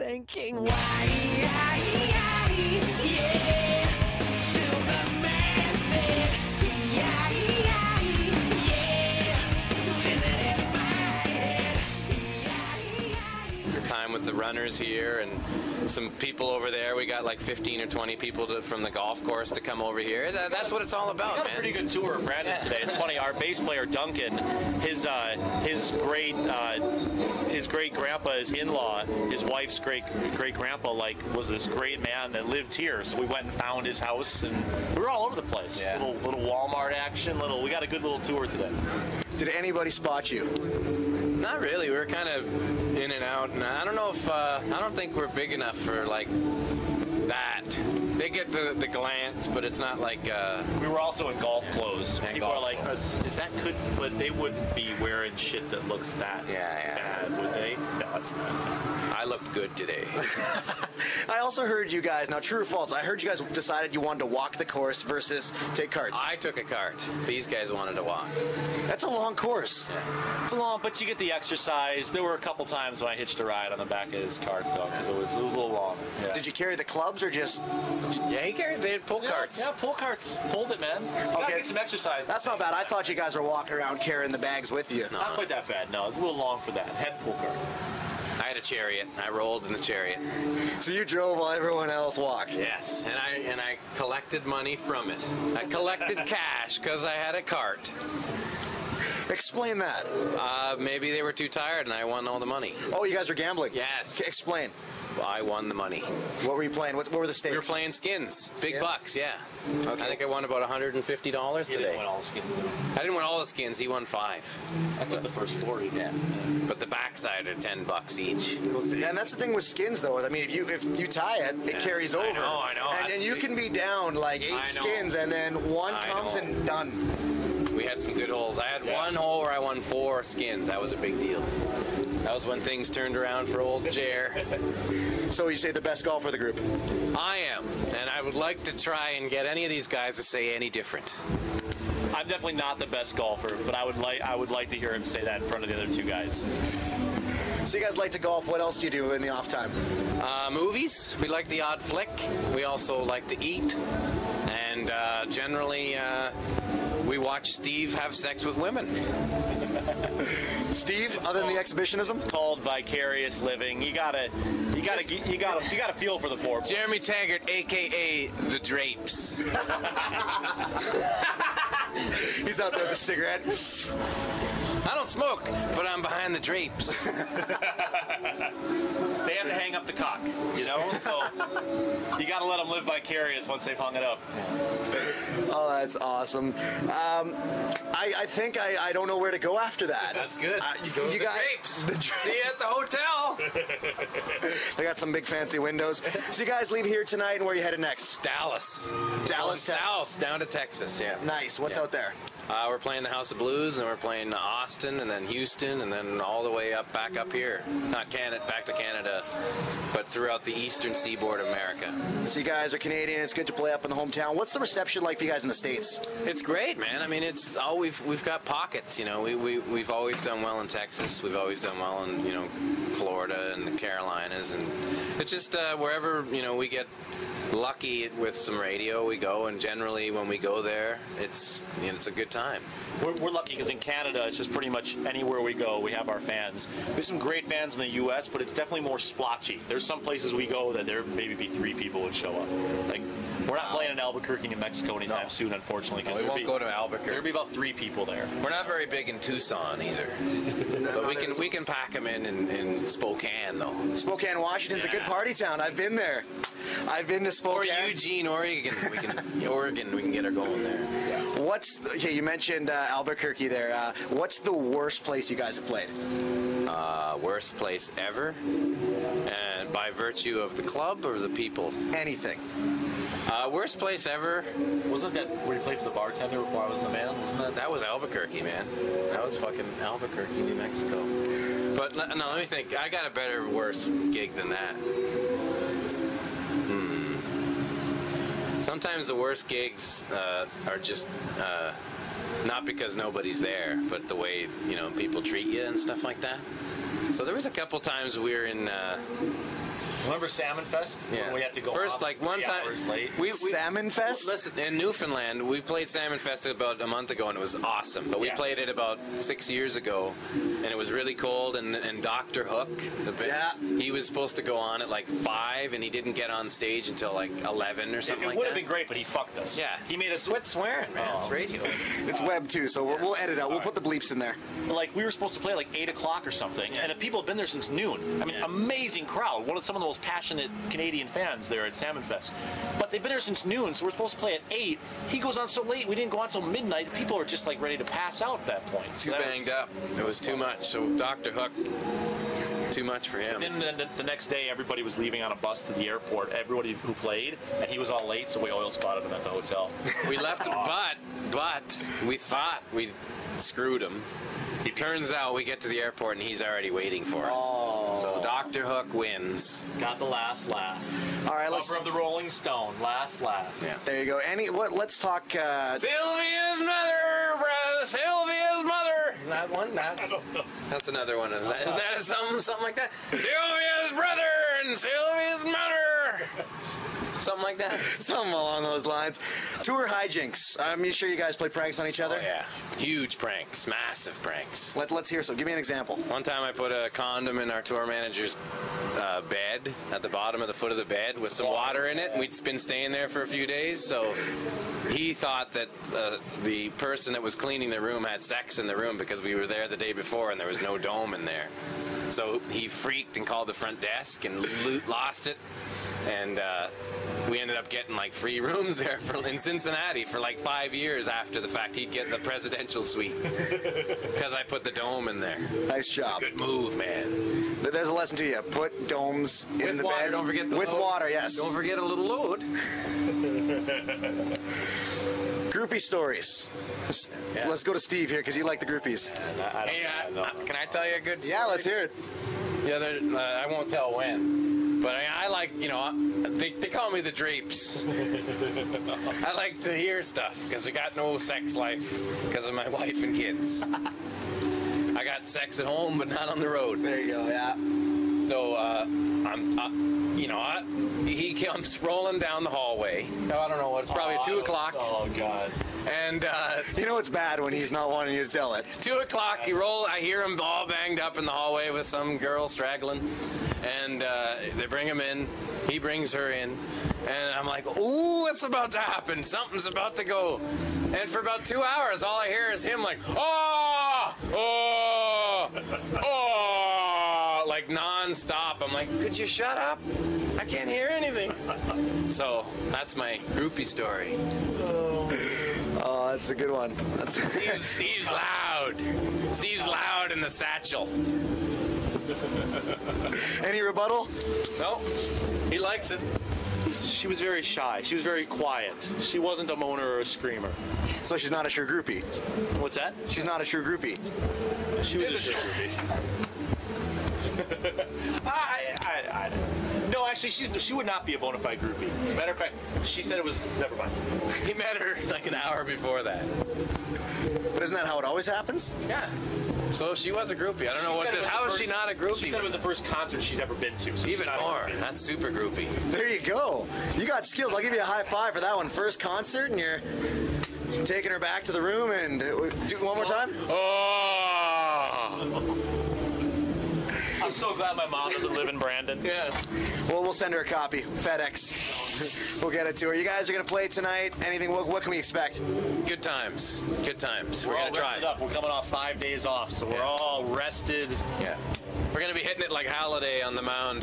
thinking, why, yeah, Superman's dead, yeah, with it in my head, The time with the runners here and some people over there. We got like 15 or 20 people from the golf course to come over here. That's what it's all about, We got man. a pretty good tour of Brandon today. It's funny, our bass player Duncan, his great grandpa's in-law, his wife's great grandpa, was this great man that lived here. So we went and found his house, and we were all over the place. Yeah. Little Walmart action. We got a good little tour today. Did anybody spot you? Not really. We were kind of in and out, and I don't know if I don't think we're big enough for like that. They get the glance, but it's not like. We were also in golf clothes. And People golf are like, clothes. "Is that good?" But they wouldn't be wearing shit that looks that bad, would they? No, it's not. I looked good today. I also heard you guys, now true or false, I heard you guys decided you wanted to walk the course versus take carts. I took a cart. These guys wanted to walk. That's a long course. It's a long, but you get the exercise. There were a couple times when I hitched a ride on the back of his cart, though, because it was a little long. Yeah. Did you carry the clubs or just... Yeah, they had pull carts. Yeah, pull carts. Pulled it, man. Gotta get some exercise. That's not bad. I thought you guys were walking around carrying the bags with you. Not quite that bad. No, it's a little long for that. Head pull cart. I had a chariot. I rolled in the chariot. So you drove while everyone else walked. Yes, and I collected money from it. I collected cash because I had a cart. Explain that. Maybe they were too tired and I won all the money. Oh, you guys are gambling? Yes. Explain. I won the money. What were you playing? What were the stakes? We were playing skins. Big Skins? bucks, yeah. Okay. I think I won about $150 He today. didn't win all the skins. I didn't win all the skins. He won 5. I took the first 40. Yeah. But the backside are $10 each. And that's the thing with skins, though. I mean, if you tie it, it carries over. I know. And you can be down like 8 skins, and then one comes and done. We had some good holes. I had one hole where I won 4 skins. That was a big deal. That was when things turned around for old Jer. So you say the best golfer of the group? I am, and I would like to try and get any of these guys to say any different. I'm definitely not the best golfer, but I would like to hear him say that in front of the other 2 guys. So you guys like to golf. What else do you do in the off time? Movies. We like the odd flick. We also like to eat, and generally we watch Steve have sex with women. Steve, other than the exhibitionism? It's called vicarious living. You gotta feel for the poor boy. Jeremy Taggart, aka the Drapes. He's out there with a cigarette. I don't smoke, but I'm behind the drapes. They have to hang up the cock, So you got to let them live vicarious once they've hung it up. Oh, that's awesome. I think I don't know where to go after that. That's good. You guys, See you at the hotel. They got some big fancy windows. So you guys leave here tonight, and where are you headed next? Dallas. Dallas, South, down to Texas, yeah. Nice. What's out there? We're playing the House of Blues, and we're playing Austin, and then Houston, and then all the way back up here. Not Canada, back to Canada, but throughout the eastern seaboard of America. So you guys are Canadian. It's good to play up in the hometown. What's the reception like for you guys in the States? It's great, man. I mean, it's all we've got pockets. We've always done well in Texas. We've always done well in Florida and the Carolinas, and it's just wherever we get lucky with some radio, we go, and generally when we go there, it's a good time. We're lucky because in Canada, it's just pretty much anywhere we go, we have our fans. There's some great fans in the U.S., but it's definitely more splotchy. There's some places we go that there maybe be 3 people would show up. Like, we're not playing in Albuquerque, New Mexico anytime soon, unfortunately. No, we won't go to Albuquerque. There'll be about 3 people there. We're not very big in Tucson either, but we can pack them in Spokane though. Spokane, Washington's a good party town. I've been there. I've been to Spokane. Or Eugene, Oregon. We can get her going there. Okay? You mentioned Albuquerque there. What's the worst place you guys have played? Worst place ever, and by virtue of the club or the people? Anything. Worst place ever. Wasn't that where you played for the bartender before I was in the band? Wasn't that? That was Albuquerque, man. That was fucking Albuquerque, New Mexico. But no, let me think. I got a better, worse gig than that. Sometimes the worst gigs are just not because nobody's there, but the way people treat you and stuff like that. So there was a couple times we were in Remember Salmon Fest? Yeah. When we had to go First, off like one 3 time, hours late. Salmon Fest? Listen, in Newfoundland, we played Salmon Fest about a month ago, and it was awesome. But we Yeah. played it about 6 years ago, and it was really cold. And Dr. Hook, the band, Yeah. he was supposed to go on at like 5, and he didn't get on stage until like 11 or It something like would that. have been great, but he fucked us. Yeah, He made us quit swearing, man. Oh. It's radio. It's web too, so we'll edit out. We'll put the bleeps in there. like we were supposed to play like 8 o'clock or something, and the people have been there since noon. I mean, amazing crowd. One of some of the most passionate Canadian fans there at Salmon Fest. But they've been there since noon, so we're supposed to play at 8. He goes on so late, we didn't go on till midnight. People are just like ready to pass out at that point. Too banged up. It was too much. So Dr. Hook, too much for him. Then the next day, everybody was leaving on a bus to the airport. Everybody who played, and he was all late, so we oil spotted him at the hotel. We left, but we thought we screwed him. It turns out we get to the airport and he's already waiting for us. Oh. So Dr. Hook wins. Got the last laugh. All right, let's. Cover of the Rolling Stone, last laugh. Yeah. There you go. Let's talk. Sylvia's mother, brother, Sylvia's mother. Is that one? That's another one. Is that something like that? Sylvia's brother and Sylvia's mother. Something like that. Something along those lines. Tour hijinks. I'm sure you guys play pranks on each other. Oh, yeah. Huge pranks. Massive pranks. Let's hear some. Give me an example. One time I put a condom in our tour manager's bed at the bottom of the foot of the bed with some water in it. We'd been staying there for a few days, so he thought that the person that was cleaning the room had sex in the room because we were there the day before and there was no dome in there. So he freaked and called the front desk and lost it. And we ended up getting like free rooms there in Cincinnati for like 5 years after the fact. He'd get the presidential suite because I put the dome in there. Nice job. Good move, man. There's a lesson to you. Put domes in With the water, bed. don't forget the with load. water, yes. Don't forget a little load. Groupie stories. Yeah. Let's go to Steve here because you like the groupies. Hey, can I tell you a good story? Yeah, let's hear it. The other, I won't tell when, but I like, they call me the drapes. I like to hear stuff because I got no sex life because of my wife and kids. I got sex at home, but not on the road. There you go, yeah. So he comes rolling down the hallway. Oh, I don't know, it's probably 2 o'clock. Oh, God. And You know it's bad when he's not wanting you to tell it. 2 o'clock, I hear him all banged up in the hallway with some girl straggling. And they bring him in. He brings her in. And I'm like, ooh, what's about to happen? Something's about to go. And for about 2 hours, all I hear is him like, oh, oh, oh, like nonstop. I'm like, could you shut up? I can't hear anything. So that's my groupie story. Oh, that's a good one. Steve's loud. Steve's loud in the satchel. Any rebuttal? No, he likes it. She was very shy. She was very quiet. She wasn't a moaner or a screamer. So she's not a true groupie. What's that? She's not a true groupie. She was a true groupie. No, actually, she would not be a bona fide groupie. Matter of fact, she said it was. Never mind. He met her like an hour before that. But isn't that how it always happens? Yeah. So she was a groupie. I don't know She what. said it was How the is she first- not a groupie? She said it was the first concert she's ever been to. So she's Even not a more. groupie. That's super groupie. There you go. You got skills. I'll give you a high five for that one. First concert, and you're taking her back to the room and do it one more time. Oh. I'm so glad my mom doesn't live in Brandon. Yeah. Well, we'll send her a copy. FedEx. We'll get it to her. You guys are going to play tonight. Anything? What can we expect? Good times. Good times. We're We're all gonna try. rested up. We're coming off 5 days off, so we're Yeah. all rested. Yeah. We're gonna be hitting it like Halliday on the mound.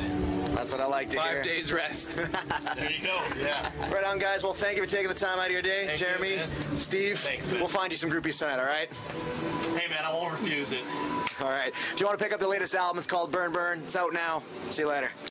That's what I like to hear. 5 days rest. There you go. Yeah. Right on, guys. Well, thank you for taking the time out of your day. Thank you, Jeremy, man. Steve, Thanks, man. we'll find you some groupies tonight, all right? Hey, man, I won't refuse it. All right. If you want to pick up the latest album, it's called Burn Burn. It's out now. See you later.